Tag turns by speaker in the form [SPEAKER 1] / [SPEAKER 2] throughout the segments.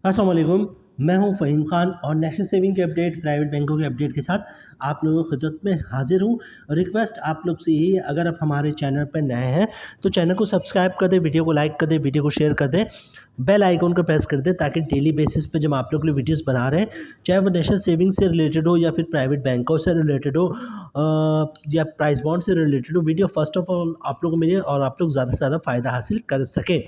[SPEAKER 1] अस्सलाम वालेकुम। मैं हूं फ़हीम ख़ान और नेशनल सेविंग के अपडेट, प्राइवेट बैंकों के अपडेट के साथ आप लोगों की खिदमत में हाज़िर हूं। रिक्वेस्ट आप लोग से यही है, अगर आप हमारे चैनल पर नए हैं तो चैनल को सब्सक्राइब कर दें, वीडियो को लाइक कर दें, वीडियो को शेयर कर दें, बेल आइकन को प्रेस कर दें ताकि डेली बेसिस पे जब आप लोग के लिए वीडियोज़ बना रहे हैं, चाहे वो नेशनल सेविंग से रिलेटेड हो या फिर प्राइवेट बैंकों से रिलेटेड हो या प्राइस बॉन्ड से रिलेटेड हो, वीडियो फ़र्स्ट ऑफ ऑल आप लोग को मिले और आप लोग ज़्यादा से ज़्यादा फ़ायदा हासिल कर सकें।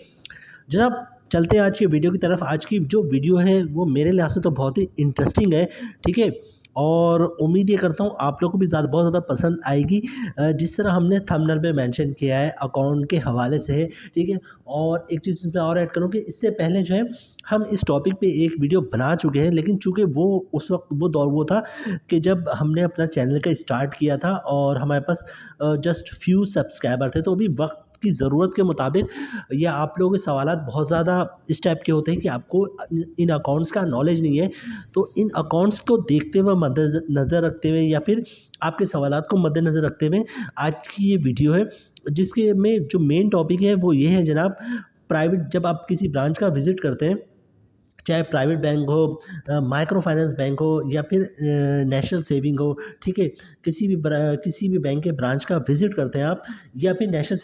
[SPEAKER 1] जनाब, चलते हैं आज की वीडियो की तरफ। आज की जो वीडियो है वो मेरे लिहाज से तो बहुत ही इंटरेस्टिंग है, ठीक है? और उम्मीद ये करता हूँ आप लोग को भी बहुत ज़्यादा पसंद आएगी। जिस तरह हमने थंबनेल पे मेंशन किया है अकाउंट के हवाले से है, ठीक है? और एक चीज़ इसमें और ऐड करूँ कि इससे पहले जो है हम इस टॉपिक पे एक वीडियो बना चुके हैं, लेकिन चूँकि वो उस वक़्त वो दौर वो था कि जब हमने अपना चैनल का स्टार्ट किया था और हमारे पास जस्ट फ्यू सब्सक्राइबर थे, तो अभी वक़्त की ज़रूरत के मुताबिक या आप लोगों के सवालात बहुत ज़्यादा इस टाइप के होते हैं कि आपको इन अकाउंट्स का नॉलेज नहीं है। तो इन अकाउंट्स को देखते हुए नज़र रखते हुए या फिर आपके सवालात को मद्देनज़र रखते हुए आज की ये वीडियो है, जिसके में जो मेन टॉपिक है वो ये है जनाब, प्राइवेट जब आप किसी ब्रांच का विज़िट करते हैं, चाहे प्राइवेट बैंक हो, माइक्रो फाइनेंस बैंक हो या फिर नेशनल सेविंग हो, ठीक है? किसी भी बैंक के ब्रांच का विज़िट करते हैं आप या फिर नेशनल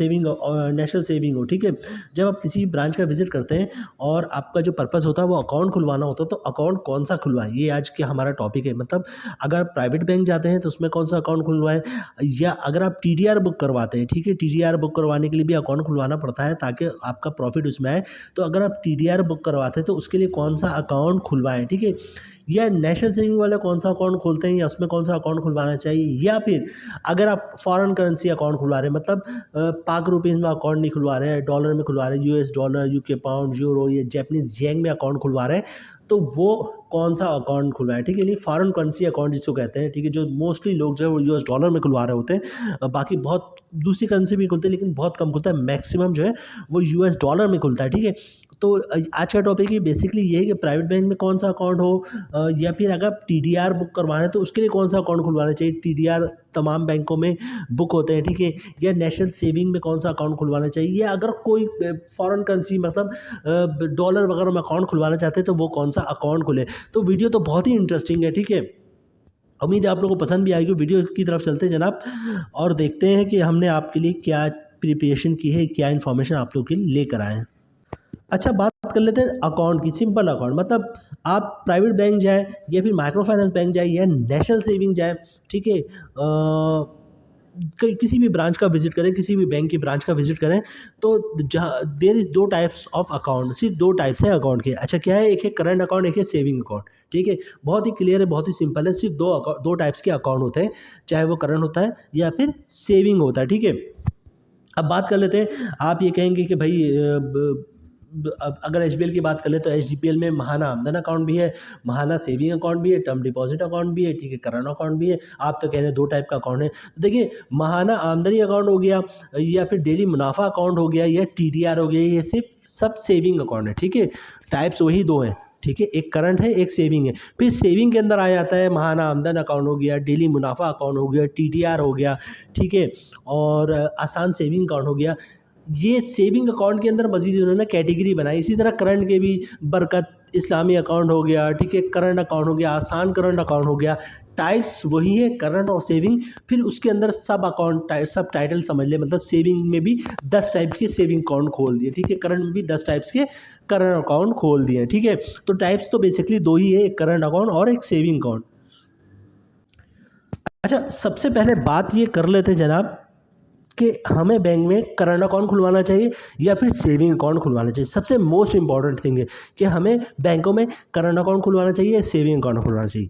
[SPEAKER 1] सेविंग हो, ठीक है? जब आप किसी भी ब्रांच का विज़िट करते हैं और आपका जो पर्पज़ होता है वो अकाउंट खुलवाना होता है, तो अकाउंट कौन-सा खुलवाएँ, ये आज के हमारा टॉपिक है। मतलब अगर आप प्राइवेट बैंक जाते हैं तो उसमें कौन-सा अकाउंट खुलवाएँ, या अगर आप टीडीआर बुक करवाते हैं, ठीक है? टीडीआर बुक करवाने के लिए भी अकाउंट खुलवाना पड़ता है ताकि आपका प्रॉफ़िट उसमें आए। तो अगर आप टीडीआर बुक करवाते हैं तो उसके लिए कौन-सा अकाउंट खुलवाएँ, ठीक है? या नेशनल सेविंग वाले कौन-सा अकाउंट खोलते हैं या उसमें कौन-सा अकाउंट खुलवाना चाहिए, या फिर अगर आप फॉरेन करेंसी अकाउंट खुलवा रहे हैं, मतलब पाक रुपीज़ में अकाउंट नहीं खुलवा रहे हैं, डॉलर में खुलवा रहे हैं, US dollar, UK pound, euro या जापानीज़ येन में अकाउंट खुलवा रहे हैं, तो वो कौन-सा अकाउंट खुलवाएँ, ठीक है? ये फॉरेन करेंसी अकाउंट जिसको कहते हैं, ठीक है? जो मोस्टली लोग जो है वो यूएस डॉलर में खुलवा रहे होते हैं। बाकी बहुत दूसरी करेंसी भी खुलते हैं लेकिन बहुत कम खुलता है, मैक्सिमम जो है वो यूएस डॉलर में खुलता है, ठीक है? तो आज का टॉपिक ही बेसिकली ये है कि प्राइवेट बैंक में कौन-सा अकाउंट हो, या फिर अगर आप टीडीआर बुक करवाना है तो उसके लिए कौन-सा अकाउंट खुलवाना चाहिए। टीडीआर तमाम बैंकों में बुक होते हैं, ठीक है? या नेशनल सेविंग में कौन-सा अकाउंट खुलवाना चाहिए, या अगर कोई फॉरेन करेंसी मतलब डॉलर वगैरह में अकाउंट खुलवाना चाहते हैं तो वो कौन-सा अकाउंट खुले। तो वीडियो तो बहुत ही इंटरेस्टिंग है, ठीक है? उम्मीद है आप लोगों को पसंद भी आएगी। वीडियो की तरफ चलते हैं जनाब और देखते हैं कि हमने आपके लिए क्या प्रिपरेशन की है, क्या इन्फॉर्मेशन आप लोगों के लिए लेकर आए हैं। अच्छा, बात कर लेते हैं अकाउंट की। सिंपल अकाउंट मतलब आप प्राइवेट बैंक जाएँ या फिर माइक्रो फाइनेंस बैंक जाएँ या नेशनल सेविंग जाएँ, ठीक है? किसी भी ब्रांच का विज़िट करें, किसी भी बैंक की ब्रांच का विज़िट करें, तो जहाँ there is 2 types of account, सिर्फ़ 2 टाइप्स हैं अकाउंट के। अच्छा, क्या है? एक है करंट अकाउंट, एक है सेविंग अकाउंट, ठीक है? बहुत ही क्लियर है, बहुत ही सिंपल है, सिर्फ़ 2 टाइप्स के अकाउंट होते हैं, चाहे वो करंट होता है या फिर सेविंग होता है, ठीक है? अब बात कर लेते हैं, आप ये कहेंगे कि भई अब अगर एचबीएल की बात कर लें तो एचडीपीएल में महाना आमदन अकाउंट भी है, महाना सेविंग अकाउंट भी है, टर्म डिपॉजिट अकाउंट भी है, ठीक है, करंट अकाउंट भी है। आप तो कह रहे हैं 2 टाइप का अकाउंट है। तो देखिए, महाना आमदनी अकाउंट हो गया या फिर डेली मुनाफा अकाउंट हो गया या टीडीआर हो गया, ये सिर्फ सब सेविंग अकाउंट है, ठीक है? टाइप्स वही 2 हैं, ठीक है? एक करंट है, एक सेविंग है। फिर सेविंग के अंदर आ जाता है महाना आमदन अकाउंट हो गया, डेली मुनाफा अकाउंट हो गया, टीडीआर हो गया, ठीक है? और आसान सेविंग अकाउंट हो गया। ये सेविंग अकाउंट के अंदर मज़ीद इन्होंने कैटेगरी बनाई। इसी तरह करंट के भी बरकत, इस्लामी अकाउंट हो गया, ठीक है, करंट अकाउंट हो गया, आसान करंट अकाउंट हो गया। टाइप्स वही है, करंट और सेविंग। फिर उसके अंदर सब टाइटल समझ लें, मतलब सेविंग में भी 10 टाइप के सेविंग अकाउंट खोल दिए, ठीक है, करंट में भी 10 टाइप्स के करंट अकाउंट खोल दिए, ठीक है। तो टाइप्स तो बेसिकली 2 ही है, एक करंट अकाउंट और एक सेविंग अकाउंट। अच्छा, सबसे पहले बात ये कर लेते हैं जनाब कि हमें बैंक में करंट अकाउंट खुलवाना चाहिए या फिर सेविंग अकाउंट खुलवाना चाहिए। सबसे मोस्ट इंपॉर्टेंट थिंग है कि हमें बैंकों में करंट अकाउंट खुलवाना चाहिए या सेविंग अकाउंट खुलवाना चाहिए।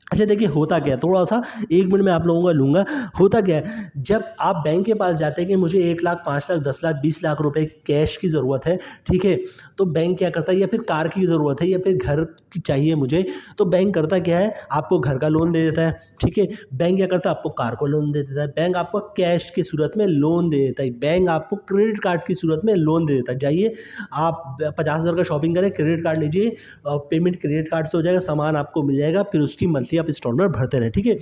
[SPEAKER 1] अच्छा, देखिए होता क्या है, थोड़ा-सा 1 मिनट में आप लोगों का लूँगा। होता क्या है, जब आप बैंक के पास जाते हैं कि मुझे 1 लाख, 5 लाख, 10 लाख, 20 लाख रुपए कैश की ज़रूरत है, ठीक है? तो बैंक क्या करता है, या फिर कार की ज़रूरत है या फिर घर की चाहिए मुझे, तो बैंक करता क्या है, आपको घर का लोन दे देता है, ठीक है? बैंक क्या करता है, आपको कार को लोन दे देता है। बैंक आपको कैश की सूरत में लोन दे देता है। बैंक आपको क्रेडिट कार्ड की सूरत में लोन दे देता है। जाइए, आप 50,000 का शॉपिंग करें, क्रेडिट कार्ड लीजिए, पेमेंट क्रेडिट कार्ड से हो जाएगा, सामान आपको मिल जाएगा, फिर उसकी मंथली बाकी आप इंस्टॉलमेंट भरते रहें, ठीक है।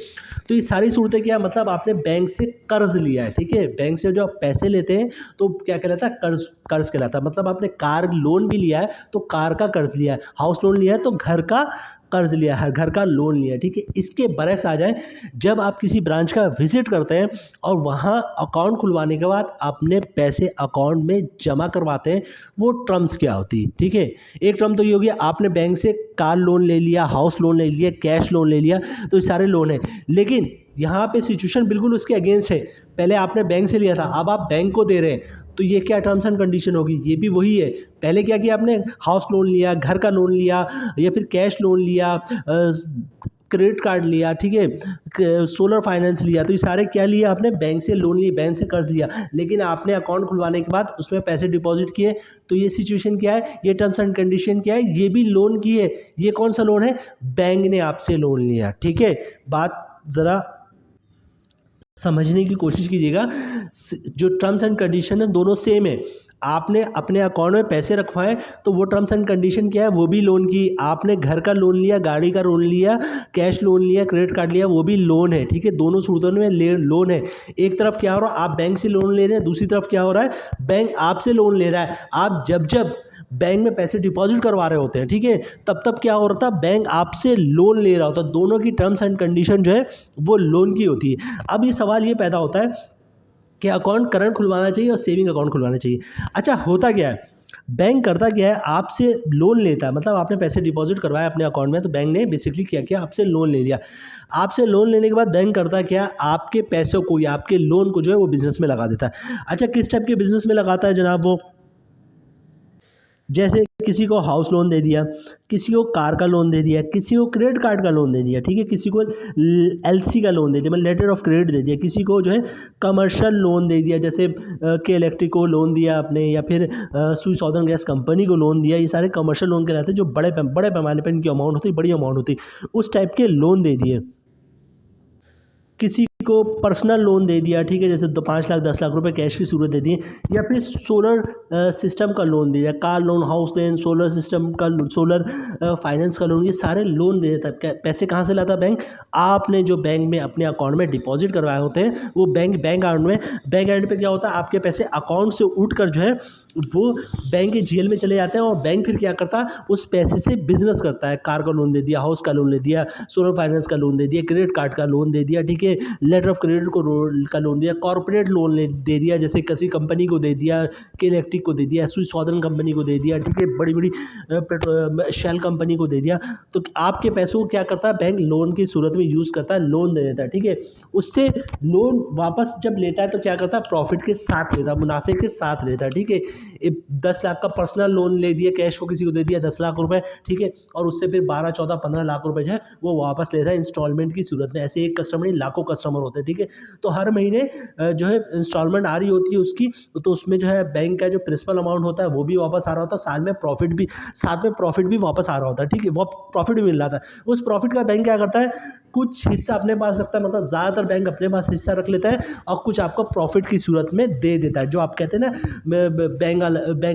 [SPEAKER 1] तो ये सारी सूरतें क्या, मतलब आपने बैंक से कर्ज लिया है, ठीक है। बैंक से जो आप पैसे लेते हैं तो क्या कहलाता है, कर्ज, कर्ज कहलाता है। मतलब आपने कार लोन भी लिया है तो कार का कर्ज लिया है, हाउस लोन लिया है तो घर का कर्ज लिया है, घर का लोन लिया है, ठीक है। इसके बरक्स आ जाए, जब आप किसी ब्रांच का विजिट करते हैं और वहाँ अकाउंट खुलवाने के बाद अपने पैसे अकाउंट में जमा करवाते हैं, वो टर्म्स क्या होती है, ठीक है। एक टर्म तो ये हो गया, आपने बैंक से कार लोन ले लिया, हाउस लोन ले लिया, कैश लोन ले लिया, तो ये सारे लोन है। लेकिन यहाँ पे सिचुएशन बिल्कुल उसके अगेंस्ट है। पहले आपने बैंक से लिया था, अब आप बैंक को दे रहे हैं, तो ये क्या टर्म्स एंड कंडीशन होगी, ये भी वही है। पहले क्या किया आपने, हाउस लोन लिया, घर का लोन लिया, या फिर कैश लोन लिया, क्रेडिट कार्ड लिया, ठीक है, सोलर फाइनेंस लिया, तो ये सारे क्या लिया आपने, बैंक से लोन लिया, बैंक से कर्ज लिया। लेकिन आपने अकाउंट खुलवाने के बाद उसमें पैसे डिपॉजिट किए, तो ये सिचुएशन क्या है, ये टर्म्स एंड कंडीशन क्या है, ये भी लोन की है। ये कौन सा लोन है, बैंक ने आपसे लोन लिया, ठीक है। बात ज़रा समझने की कोशिश कीजिएगा, जो टर्म्स एंड कंडीशन है दोनों सेम है। आपने अपने अकाउंट में पैसे रखवाए तो वो टर्म्स एंड कंडीशन क्या है, वो भी लोन की। आपने घर का लोन लिया, गाड़ी का लोन लिया, कैश लोन लिया, क्रेडिट कार्ड लिया, वो भी लोन है, ठीक है। दोनों सूरतों में लोन है। एक तरफ क्या हो रहा है, आप बैंक से लोन ले रहे हैं, दूसरी तरफ क्या हो रहा है, बैंक आपसे लोन ले रहा है। आप जब जब बैंक में पैसे डिपॉजिट करवा रहे होते हैं, ठीक है, तब तब क्या हो रहा था, बैंक आपसे लोन ले रहा होता है। दोनों की टर्म्स एंड कंडीशन जो है वो लोन की होती है। अब ये सवाल ये पैदा होता है कि अकाउंट करंट खुलवाना चाहिए और सेविंग अकाउंट खुलवाना चाहिए। अच्छा, होता क्या है, बैंक करता क्या है, आपसे लोन लेता है। मतलब आपने पैसे डिपॉजिट करवाए अपने अकाउंट में, तो बैंक ने बेसिकली क्या किया, आपसे लोन ले लिया। आपसे लोन लेने के बाद बैंक करता क्या है, आपके पैसों को या आपके लोन को जो है वो बिजनेस में लगा देता है। अच्छा, किस टाइप के बिजनेस में लगाता है जनाब, वो जैसे किसी को हाउस लोन दे दिया, किसी को कार का लोन दे दिया, किसी को क्रेडिट कार्ड का लोन दे दिया, ठीक है, किसी को एलसी का लोन दे दिया, मतलब लेटर ऑफ क्रेडिट दे दिया, किसी को जो है कमर्शियल लोन दे दिया, जैसे के इलेक्ट्रिक को लोन दिया आपने, या फिर सुई सॉदर्न गैस कंपनी को लोन दिया। ये सारे कमर्शियल लोन कहलाते हैं, जो बड़े पैमाने पर इनकी अमाउंट होती है, बड़ी अमाउंट होती है, उस टाइप के लोन दे दिए। किसी को पर्सनल लोन दे दिया, ठीक है, जैसे 5 लाख 10 लाख रुपए कैश की सूरत दे दी, या फिर सोलर सिस्टम का लोन दे दिया, car loan, house loan, solar system का, सोलर फाइनेंस का लोन, ये सारे लोन दे देता है। पैसे कहाँ से लाता है बैंक, आपने जो बैंक में अपने अकाउंट में डिपॉजिट करवाए होते हैं, वो बैंक अकाउंट में, बैंक अकाउंट पे क्या होता है, आपके पैसे अकाउंट से उठ कर जो है वो बैंक के जीएल में चले जाते हैं, और बैंक फिर क्या करता है, उस पैसे से बिजनेस करता है। कार का लोन दे दिया, हाउस का लोन ले दिया, सोलर फाइनेंस का लोन दे दिया, क्रेडिट कार्ड का लोन दे दिया, ठीक है, लेटर ऑफ क्रेडिट का लोन दिया, कॉर्पोरेट लोन दे दिया, जैसे किसी कंपनी को दे दिया, के इलेक्ट्रिक को दे दिया, स्विस सॉदर्न कंपनी को दे दिया, ठीक है, बड़ी बड़ी शेल कंपनी को दे दिया। तो आपके पैसों को क्या करता है, बैंक लोन की सूरत में यूज़ करता है, लोन दे देता है, ठीक है। उससे लोन वापस जब लेता है तो क्या करता है, प्रॉफिट के साथ लेता है, मुनाफे के साथ लेता है, ठीक है। 10 लाख का पर्सनल लोन ले दिया, कैश को किसी को दे दिया 10 लाख रुपए, ठीक है, और उससे फिर 12 14 15 लाख रुपए जो है वो वापस ले रहा है इंस्टॉलमेंट की सूरत में। ऐसे एक कस्टमर नहीं, लाखों कस्टमर होते हैं, ठीक है। तो हर महीने जो है इंस्टॉलमेंट आ रही होती है उसकी, तो उसमें जो है बैंक का जो प्रिंसिपल अमाउंट होता है वो भी वापस आ रहा होता है, साथ में प्रॉफिट भी वापस आ रहा होता है, ठीक है, वो प्रॉफिट भी मिल रहा था। उस प्रॉफिट का बैंक क्या करता है, कुछ हिस्सा अपने पास रखता है, मतलब ज़्यादातर बैंक अपने पास हिस्सा रख लेता है, और कुछ आपको प्रॉफिट की सूरत में दे देता है। जो आप कहते हैं ना, बैंक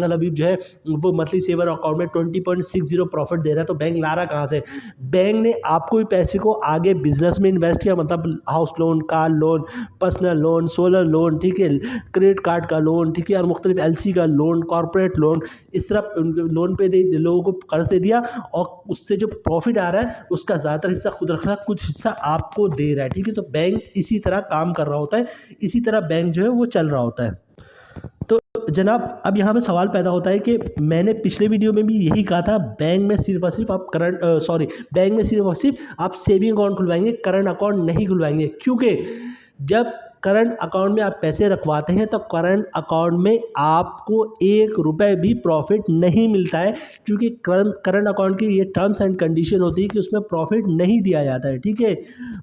[SPEAKER 1] वाला भी जो है वो मंथली सेवर अकाउंट में 20.60 प्रॉफिट दे रहा है, तो बैंक ला रहा कहाँ से, बैंक ने आपको भी पैसे को आगे बिजनेस में इन्वेस्ट किया, मतलब house loan, car loan, personal loan, solar loan, ठीक है, क्रेडिट कार्ड का लोन, ठीक है, और मुख्तलिफ एलसी का लोन, कॉर्पोरेट लोन, इस तरह लोन पे लोगों को कर्ज दे दिया, और उससे जो प्रॉफिट आ रहा है उसका ज़्यादातर हिस्सा खुद रख रहा है, कुछ हिस्सा आपको दे रहा है, ठीक है। तो बैंक इसी तरह काम कर रहा होता है, इसी तरह बैंक जो है वो चल रहा होता है। तो जनाब, अब यहाँ पे सवाल पैदा होता है कि मैंने पिछले वीडियो में भी यही कहा था, बैंक में सिर्फ और सिर्फ आप बैंक में सिर्फ और सिर्फ आप सेविंग अकाउंट खुलवाएंगे, करंट अकाउंट नहीं खुलवाएंगे, क्योंकि जब करंट अकाउंट में आप पैसे रखवाते हैं तो करंट अकाउंट में आपको 1 रुपए भी प्रॉफिट नहीं मिलता है, क्योंकि करंट अकाउंट की ये टर्म्स एंड कंडीशन होती है कि उसमें प्रॉफिट नहीं दिया जाता है, ठीक है।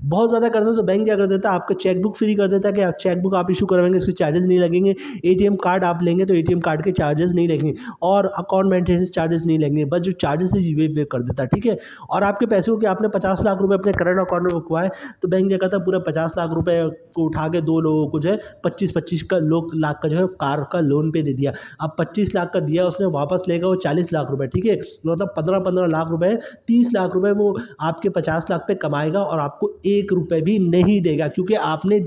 [SPEAKER 1] बहुत ज़्यादा करते तो बैंक क्या कर देता है, आपका चेकबुक फ्री कर देता है कि आप चेकबुक आप इशू करवाएंगे, इसके चार्जेस नहीं लगेंगे, एटीएम कार्ड आप लेंगे तो एटीएम कार्ड के चार्जेस नहीं लगेंगे, और अकाउंट मेंटेनेंस चार्जेस नहीं लगेंगे, बस जो चार्जेस है वे कर देता है, ठीक है। और आपके पैसे को कि आपने 50 लाख रुपए अपने करंट अकाउंट में रखवाए, तो बैंक क्या कहता है, पूरा 50 लाख रुपए को उठा के 2 लोगों को जो है 25-25 लाख का जो है कार का लोन पे दे दिया। अब 25 लाख का दिया उसने, वापस लेगा वो 40 लाख रुपए, ठीक है, मतलब 15-15 लाख रुपए, 30 लाख रुपए वो आपके 50 लाख पे कमाएगा और आपको 1 रुपए भी नहीं देगा, क्योंकि आपने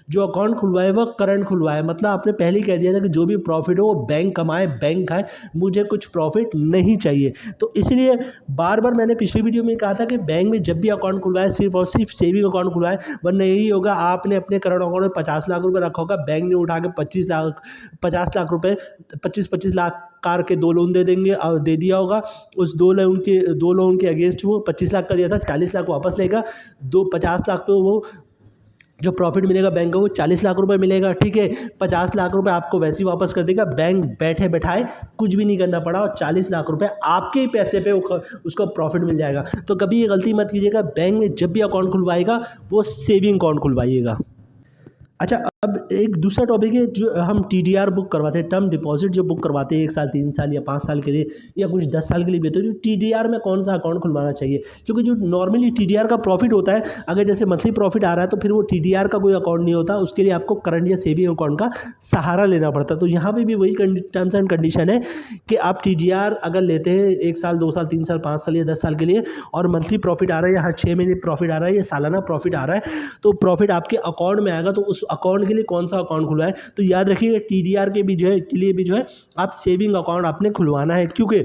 [SPEAKER 1] जो अकाउंट खुलवाया वो करंट खुलवाया। मतलब आपने पहले ही कह दिया था कि जो भी प्रॉफिट हो वो बैंक कमाए, बैंक खाए, मुझे कुछ प्रॉफिट नहीं चाहिए। तो इसलिए बार बार मैंने पिछली वीडियो में कहा था कि बैंक में जब भी अकाउंट खुलवाए सिर्फ और सिर्फ सेविंग अकाउंट खुलवाए, वरना यही होगा आपने अपने करंट अकाउंट में 50 लाख रुपये रखा होगा, बैंक ने उठा के 50 लाख रुपये, 25-25 लाख कार के 2 लोन दे देंगे और दे दिया होगा। उस 2 लोन के अगेंस्ट वो 25 लाख का दिया था, 40 लाख वापस लेगा, 50 लाख पे वो जो प्रॉफिट मिलेगा बैंक को वो 40 लाख रुपए मिलेगा, ठीक है। 50 लाख रुपए आपको वैसे ही वापस कर देगा, बैंक बैठे बैठाए कुछ भी नहीं करना पड़ा और 40 लाख रुपए आपके ही पैसे पे उसको प्रॉफिट मिल जाएगा। तो कभी ये गलती मत कीजिएगा, बैंक में जब भी अकाउंट खुलवाएगा वो सेविंग अकाउंट खुलवाइएगा। अच्छा, अब एक दूसरा टॉपिक है, जो हम टीडीआर बुक करवाते हैं, टर्म डिपॉजिट जो बुक करवाते हैं 1 साल, 3 साल या 5 साल के लिए या कुछ 10 साल के लिए भी, तो जो टीडीआर में कौन सा अकाउंट खुलवाना चाहिए, क्योंकि जो नॉर्मली टीडीआर का प्रॉफिट होता है, अगर जैसे मंथली प्रॉफिट आ रहा है तो फिर वो टीडीआर का कोई अकाउंट नहीं होता, उसके लिए आपको करंट या सेविंग अकाउंट का सहारा लेना पड़ता है। तो यहाँ पर भी वही टर्म्स एंड कंडीशन है कि आप टीडीआर अगर लेते हैं 1 साल, 2 साल, 3 साल, 5 साल या 10 साल के लिए, और मंथली प्रॉफिट आ रहा है या हर 6 महीने प्रॉफिट आ रहा है या सालाना प्रॉफिट आ रहा है, तो प्रॉफिट आपके अकाउंट में आएगा, तो उस अकाउंट के लिए कौन सा अकाउंट खुलवाए। तो याद रखिएगा टीडीआर के भी जो है के लिए भी जो है आप सेविंग अकाउंट आपने खुलवाना है, क्योंकि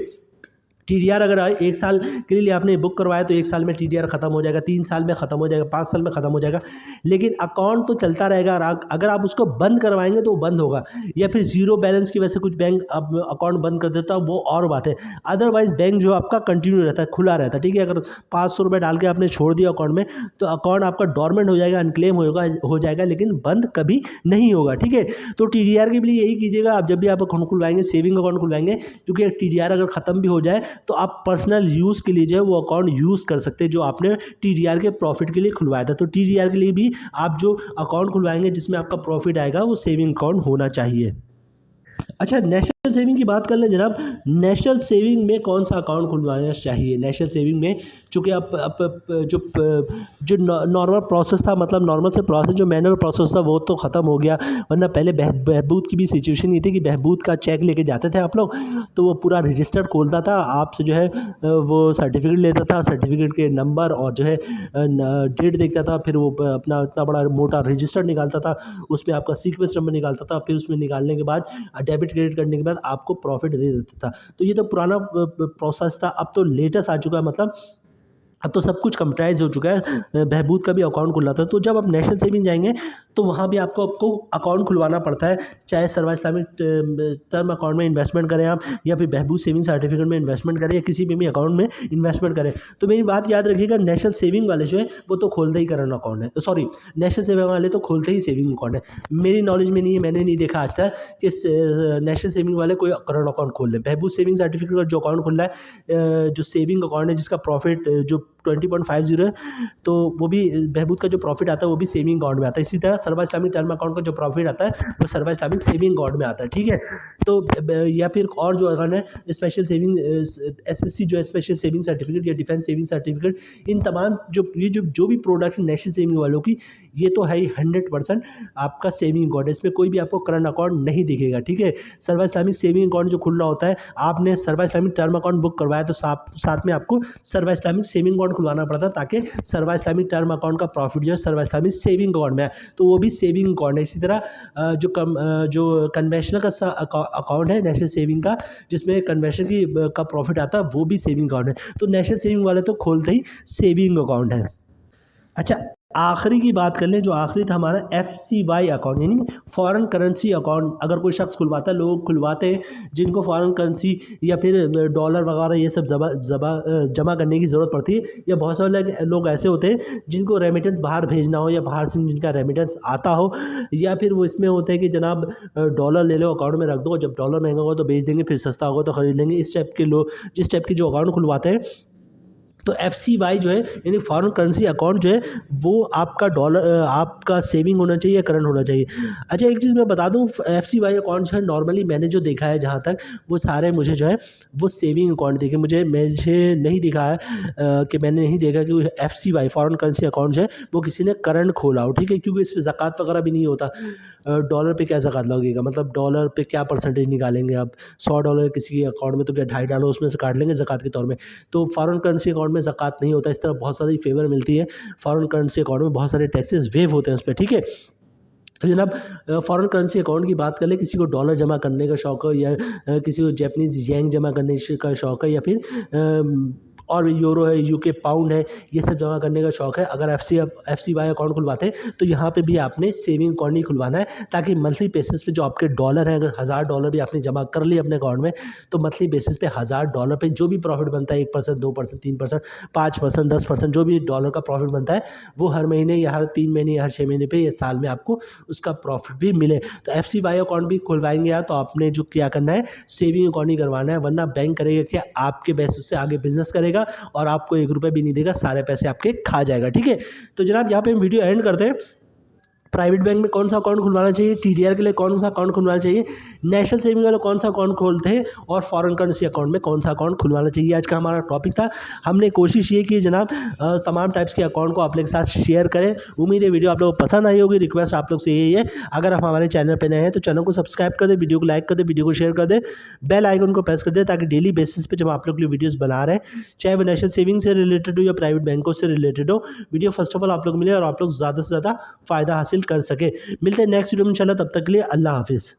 [SPEAKER 1] टीडीआर अगर 1 साल के लिए आपने बुक करवाया तो 1 साल में टीडीआर खत्म हो जाएगा, 3 साल में खत्म हो जाएगा, 5 साल में खत्म हो जाएगा, लेकिन अकाउंट तो चलता रहेगा। और अगर आप उसको बंद करवाएंगे तो वो बंद होगा, या फिर जीरो बैलेंस की वजह से कुछ बैंक अब अकाउंट बंद कर देता है, वो और बात है। अदरवाइज बैंक जो आपका कंटिन्यू रहता है, खुला रहता है, ठीक है। अगर 500 रुपये डाल के आपने छोड़ दिया अकाउंट में, तो अकाउंट आपका डॉर्मेंट हो जाएगा, अनक्लेम हो जाएगा, लेकिन बंद कभी नहीं होगा, ठीक है। तो टीडीआर के लिए यही कीजिएगा, आप जब भी आप अकाउंट खुलवाएंगे सेविंग अकाउंट खुलवाएंगे, क्योंकि टीडीआर अगर ख़त्म भी हो जाए तो आप पर्सनल यूज़ के लिए जो है वो अकाउंट यूज़ कर सकते हैं, जो आपने टीडीआर के प्रॉफिट के लिए खुलवाया था। तो टीडीआर के लिए भी आप जो अकाउंट खुलवाएंगे जिसमें आपका प्रॉफिट आएगा वो सेविंग अकाउंट होना चाहिए। अच्छा, नेशनल सेविंग की बात कर लें जनाब। नेशनल सेविंग में कौन सा अकाउंट खुलवाना चाहिए? नेशनल सेविंग में चूँकि आप जो नॉर्मल प्रोसेस था, मतलब नॉर्मल से प्रोसेस जो मैनुअल प्रोसेस था वो तो ख़त्म हो गया, वरना पहले बहबूद की भी सिचुएशन ये थी कि बहबूद का चेक लेके जाते थे आप लोग, तो वो पूरा रजिस्टर्ड खोलता था, आपसे जो है वो सर्टिफिकेट लेता था, सर्टिफिकेट के नंबर और जो है डेट देखता था, फिर वो अपना इतना बड़ा मोटा रजिस्टर निकालता था, उसमें आपका सीक्वेंस नंबर निकालता था, फिर उसमें निकालने के बाद डेबिट क्रेडिट करने के बाद आपको प्रॉफिट दे देता था। तो ये तो पुराना प्रोसेस था। अब तो लेटेस्ट आ चुका है, मतलब अब तो सब कुछ कंप्यूटराइज हो चुका है, बहबूद का भी अकाउंट खुला था। तो जब आप नेशनल सेविंग जाएंगे तो वहाँ भी आपको अकाउंट खुलवाना पड़ता है, चाहे सर्वा इस्लामिक टर्म अकाउंट में इन्वेस्टमेंट करें आप, या फिर बहबूद सेविंग सर्टिफिकेट में इन्वेस्टमेंट करें, या किसी भी अकाउंट में इन्वेस्टमेंट करें। तो मेरी बात याद रखिएगा, नेशनल सेविंग वाले जो है वो तो खोलते ही करंट अकाउंट है, सॉरी, नेशनल सेविंग वाले तो खोलते ही सेविंग अकाउंट है। मेरी नॉलेज में नहीं है, मैंने नहीं देखा आज तक कि नेशनल सेविंग वाले कोई करंट अकाउंट खोल लें। बहबूद सेविंग सर्टिफिकेट का जो अकाउंट खुल रहा है, जो सेविंग अकाउंट है जिसका प्रॉफिट जो 20.50 है, तो वो भी बहबूद का जो प्रॉफिट आता है वो भी सेविंग अकाउंट में आता है। इसी तरह सर्वा इस्लामिक टर्म अकाउंट का जो प्रॉफिट आता है वो सर्वा इस्लामिक सेविंग अकाउंट में आता है, ठीक है। तो या फिर और जो अकाउंट है स्पेशल सेविंग एसएससी जो है, स्पेशल सेविंग सर्टिफिकेट या डिफेंस सेविंग सर्टिफिकेट, इन तमाम जो भी प्रोडक्ट नेशनल सेविंग वालों की, ये तो है ही 100% आपका सेविंग अकाउंट है, इसमें कोई भी आपको करंट अकाउंट नहीं दिखेगा, ठीक है। सर्वा इस्लामिक सेविंग अकाउंट जो खुलना होता है, आपने सर्वा इस्लामिक टर्म अकाउंट बुक करवाया तो साथ में आपको सर्वा इस्लामिक सेविंग अकाउंट खुलवाना पड़ता है, ताकि सर्वा इस्लामिक टर्म अकाउंट का प्रॉफिट जो है सर्वा इस्लामिक सेविंग अकाउंट में है, तो वो भी सेविंग अकाउंट है। इसी तरह जो कन्वेंशनल का अकाउंट है नेशनल सेविंग का, जिसमें कन्वेंशन का प्रॉफिट आता है, वो भी सेविंग अकाउंट है। तो नेशनल सेविंग वाले तो खोलते ही सेविंग अकाउंट है। अच्छा, आखिरी की बात कर लें, जो आखिरी था हमारा FCY अकाउंट, यानी फॉरेन करेंसी अकाउंट। अगर कोई शख्स खुलवाता है, लोग खुलवाते हैं जिनको फॉरेन करेंसी या फिर डॉलर वगैरह ये सब जमा करने की ज़रूरत पड़ती है, या बहुत सारे लोग ऐसे होते हैं जिनको रेमिटेंस बाहर भेजना हो, या बाहर से जिनका रेमिटेंस आता हो, या फिर वो इसमें होते हैं कि जनाब डॉलर ले लो अकाउंट में रख दो, जब डॉलर महंगा होगा तो बेच देंगे, फिर सस्ता होगा तो ख़रीद लेंगे। इस टाइप के लोग, जिस टाइप के जो अकाउंट खुलवाते हैं, तो FCY जो है यानी फॉरेन करेंसी अकाउंट जो है वो आपका डॉलर आपका सेविंग होना चाहिए या करंट होना चाहिए। अच्छा एक चीज़ मैं बता दूँ, FCY अकाउंट जो है नॉर्मली मैंने जो देखा है जहाँ तक, वो सारे मुझे जो है वो सेविंग अकाउंट दिखे। मुझे नहीं दिखा है कि मैंने नहीं देखा कि FCY फॉरेन करेंसी अकाउंट जो है वो किसी ने करंट खोला हो, ठीक है, क्योंकि इस पे ज़कात वगैरह भी नहीं होता। डॉलर पे क्या ज़कात लगेगा, मतलब डॉलर पे क्या परसेंटेज निकालेंगे आप, $100 किसी के अकाउंट में तो क्या $2.5 उसमें से काट लेंगे ज़कात के तौर में। तो फॉरेन करेंसी अकाउंट में ज़कात नहीं होता। इस तरह बहुत सारी फेवर मिलती है। फॉरेन करेंसी अकाउंट में बहुत सारे टैक्सेस वेव होते हैं उस पे, ठीक है। तो जनाब फॉरेन करेंसी अकाउंट की बात कर ले, किसी को डॉलर जमा करने का शौक हो या किसी को जैपनीज़ येन जमा करने का शौक है, या फिर और यूरो है, यूके पाउंड है, ये सब जमा करने का शौक है, अगर FCY अकाउंट खुलवाते हैं तो यहाँ पे भी आपने सेविंग अकाउंट नहीं खुलवाना है, ताकि मंथली बेसिस पे जो आपके डॉलर हैं, अगर $1000 भी आपने जमा कर लिए अपने अकाउंट में, तो मंथली बेसिस पे $1000 पे जो भी प्रॉफिट बनता है, 1%, 2%, 3%, 5%, 10%, जो भी डॉलर का प्रॉफिट बनता है, वो हर महीने या हर 3 महीने या हर 6 महीने पे या साल में आपको उसका प्रॉफिट भी मिले। तो FCY अकाउंट भी खुलवाएंगे यार, तो आपने जो क्या करना है, सेविंग अकाउंट ही करवाना है, वरना बैंक करेगा क्या, आपके बेसिस से आगे बिजनेस करेगा और आपको ₹1 भी नहीं देगा, सारे पैसे आपके खा जाएगा, ठीक है। तो जनाब यहाँ पे हम वीडियो एंड करते हैं। प्राइवेट बैंक में कौन सा अकाउंट खुलवाना चाहिए, TDR के लिए कौन सा अकाउंट खुलवाना चाहिए, नेशनल सेविंग वाले कौन सा अकाउंट खोलते हैं, और फॉरेन करेंसी अकाउंट में कौन सा अकाउंट खुलवाना चाहिए, आज का हमारा टॉपिक था। हमने कोशिश ये की जनाब तमाम टाइप्स के अकाउंट को आप लोग के साथ शेयर करें। उम्मीद है वीडियो आप लोगों को पसंद आई होगी। रिक्वेस्ट आप लोग से यही है, अगर आप हमारे चैनल पर नए हैं तो चैनल को सब्सक्राइब कर दे, वीडियो को लाइक कर दे, वीडियो को शेयर कर दे, बेल आइकन को प्रेस कर दे, ताकि डेली बेसिस पे जब आप लोग के लिए वीडियोस बना रहे हैं, चाहे वो नेशनल सेविंग से रिलेटेड हो या प्राइवेट बैंकों से रिलेटेड हो, वीडियो फर्स्ट ऑफ ऑल आप लोग मिले और आप लोग ज़्यादा से ज़्यादा फ़ायदा हासिल कर सके। मिलते हैं नेक्स्ट वीडियो में इंशाल्लाह, तब तक के लिए अल्लाह हाफिज़।